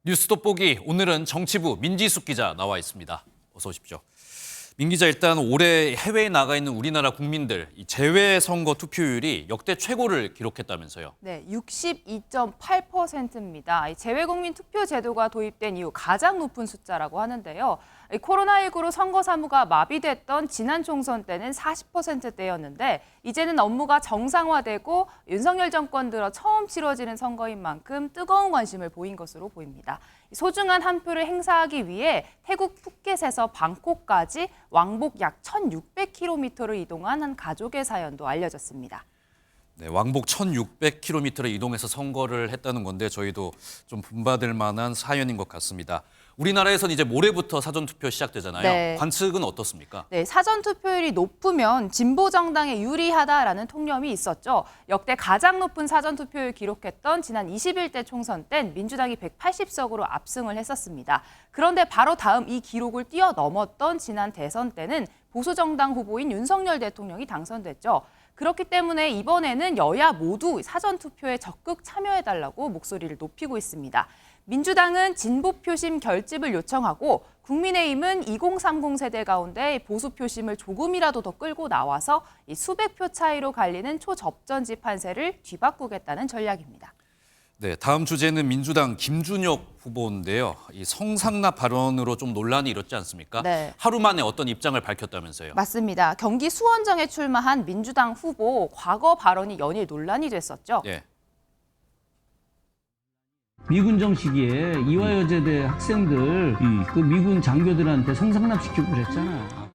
뉴스 돋보기 오늘은 정치부 민지숙 기자 나와 있습니다. 어서 오십시오. 민 기자, 일단 올해 해외에 나가 있는 우리나라 국민들 이 재외선거 투표율이 역대 최고를 기록했다면서요. 네, 62.8%입니다. 재외국민 투표 제도가 도입된 이후 가장 높은 숫자라고 하는데요. 코로나19로 선거 사무가 마비됐던 지난 총선 때는 40%대였는데 이제는 업무가 정상화되고 윤석열 정권 들어 처음 치러지는 선거인 만큼 뜨거운 관심을 보인 것으로 보입니다. 소중한 한 표를 행사하기 위해 태국 푸켓에서 방콕까지 왕복 약 1,600km를 이동한 한 가족의 사연도 알려졌습니다. 네, 왕복 1,600km를 이동해서 선거를 했다는 건데 저희도 좀 본받을 만한 사연인 것 같습니다. 우리나라에선 이제 모레부터 사전투표 시작되잖아요. 네. 관측은 어떻습니까? 네, 사전투표율이 높으면 진보 정당에 유리하다라는 통념이 있었죠. 역대 가장 높은 사전투표율 기록했던 지난 21대 총선 땐 민주당이 180석으로 압승을 했었습니다. 그런데 바로 다음 이 기록을 뛰어넘었던 지난 대선 때는 보수정당 후보인 윤석열 대통령이 당선됐죠. 그렇기 때문에 이번에는 여야 모두 사전투표에 적극 참여해달라고 목소리를 높이고 있습니다. 민주당은 진보표심 결집을 요청하고 국민의힘은 2030 세대 가운데 보수표심을 조금이라도 더 끌고 나와서 이 수백 표 차이로 갈리는 초접전지 판세를 뒤바꾸겠다는 전략입니다. 네, 다음 주제는 민주당 김준혁 후보인데요. 이 성상납 발언으로 좀 논란이 일었지 않습니까? 네. 하루 만에 어떤 입장을 밝혔다면서요. 맞습니다. 경기 수원정에 출마한 민주당 후보 과거 발언이 연일 논란이 됐었죠. 예. 미군정 시기에 이화여자대 학생들 그 미군 장교들한테 성상납시키고 그랬잖아.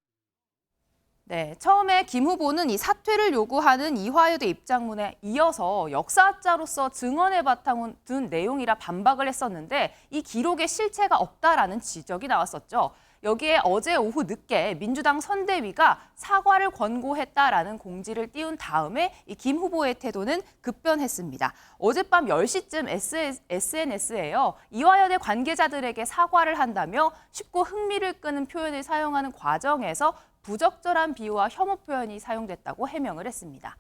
네, 처음에 김 후보는 이 사퇴를 요구하는 이화여대 입장문에 이어서 역사자로서 증언의 바탕을 둔 내용이라 반박을 했었는데 이 기록에 실체가 없다라는 지적이 나왔었죠. 여기에 어제 오후 늦게 민주당 선대위가 사과를 권고했다라는 공지를 띄운 다음에 이 김 후보의 태도는 급변했습니다. 어젯밤 10시쯤 SNS에요. 이화여대 관계자들에게 사과를 한다며 쉽고 흥미를 끄는 표현을 사용하는 과정에서 부적절한 비유와 혐오 표현이 사용됐다고 해명을 했습니다.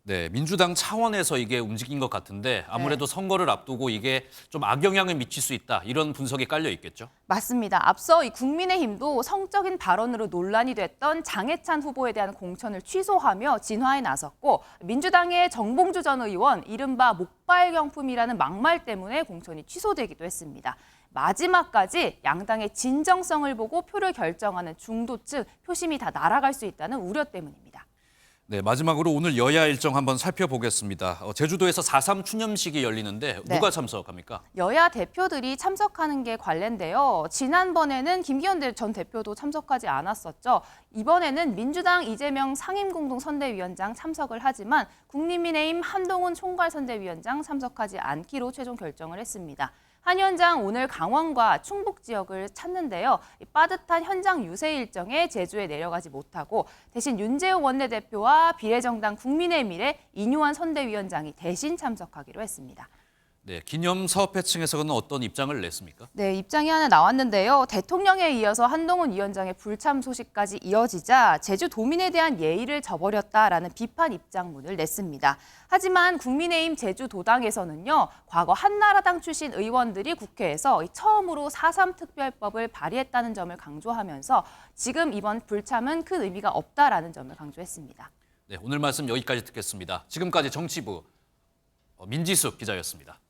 네, 민주당 차원에서 이게 움직인 것 같은데 아무래도 선거를 앞두고 이게 좀 악영향을 미칠 수 있다, 이런 분석이 깔려 있겠죠? 맞습니다. 앞서 이 국민의힘도 성적인 발언으로 논란이 됐던 장해찬 후보에 대한 공천을 취소하며 진화에 나섰고 민주당의 정봉주 전 의원 이른바 목발경품이라는 막말 때문에 공천이 취소되기도 했습니다. 마지막까지 양당의 진정성을 보고 표를 결정하는 중도층 표심이 다 날아갈 수 있다는 우려 때문입니다. 네, 마지막으로 오늘 여야 일정 한번 살펴보겠습니다. 제주도에서 4.3 추념식이 열리는데 누가 참석합니까? 여야 대표들이 참석하는 게 관례인데요. 지난번에는 김기현 전 대표도 참석하지 않았었죠. 이번에는 민주당 이재명 상임공동선대위원장 참석을 하지만 국민의힘 한동훈 총괄선대위원장 참석하지 않기로 최종 결정을 했습니다. 한 위원장 오늘 강원과 충북 지역을 찾는데요. 빠듯한 현장 유세 일정에 제주에 내려가지 못하고 대신 윤재호 원내대표와 비례정당 국민의힘의 인유한 선대위원장이 대신 참석하기로 했습니다. 네, 기념사업회 층에서는 어떤 입장을 냈습니까? 네, 입장이 하나 나왔는데요. 대통령에 이어서 한동훈 위원장의 불참 소식까지 이어지자 제주도민에 대한 예의를 저버렸다라는 비판 입장문을 냈습니다. 하지만 국민의힘 제주도당에서는요, 과거 한나라당 출신 의원들이 국회에서 처음으로 4.3 특별법을 발의했다는 점을 강조하면서 지금 이번 불참은 큰 의미가 없다라는 점을 강조했습니다. 네, 오늘 말씀 여기까지 듣겠습니다. 지금까지 정치부 민지숙 기자였습니다.